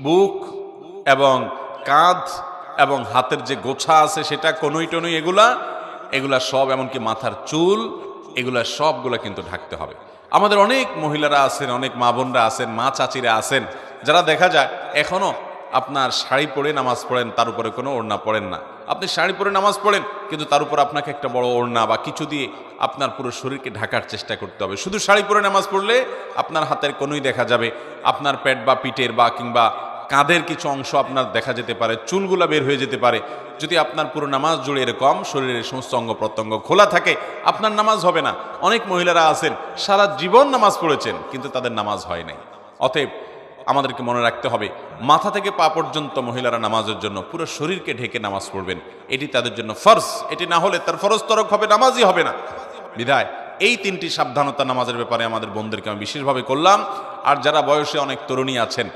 বুক এবং কাঁধ এবং হাতের যে গোছা আছে সেটা কনুই টনুই এগুলা সব, এমনকি মাথার চুল, এগুলা সবগুলা কিন্তু ঢাকতে হবে। আমাদের অনেক মহিলারা আছেন, অনেক মা বোনরা আছেন, মা চাচিরা আছেন, যারা দেখা যায় এখনো আপনার শাড়ি পরে নামাজ পড়েন, তার উপরে কোনো ওড়না পড়েন না। আপনি শাড়ি পরে নামাজ পড়েন, কিন্তু তার উপর আপনাকে একটা বড় ওড়না বা কিছু দিয়ে আপনার পুরো শরীরকে ঢাকার চেষ্টা করতে হবে। শুধু শাড়ি পরে নামাজ পড়লে আপনার হাতের কোনোই দেখা যাবে, আপনার পেট বা পিঠের বা কিংবা কাঁধের কিছু অংশ আপনার দেখা যেতে পারে, চুলগুলা বের হয়ে যেতে পারে। যদি আপনার পুরো নামাজ জুড়ে এরকম শরীরের সমস্ত অঙ্গ প্রত্যঙ্গ খোলা থাকে, আপনার নামাজ হবে না। অনেক মহিলারা আছেন সারা জীবন নামাজ পড়েছেন, কিন্তু তাদের নামাজ হয় নাই। অতএব আমাদেরকে মনে রাখতে হবে, মাথা থেকে পা পর্যন্ত মহিলারা নামাজের জন্য পুরো শরীরকে ঢেকে নামাজ পড়বেন, এটি তাদের জন্য ফরজ। এটি না হলে তার ফরজ তরক হবে, নামাজই হবে না। বিধায় এই তিনটি সাবধানতা নামাজের ব্যাপারে আমাদের বোনদেরকে আমি বিশেষভাবে করলাম। আর যারা বয়সে অনেক তরুণী আছেন,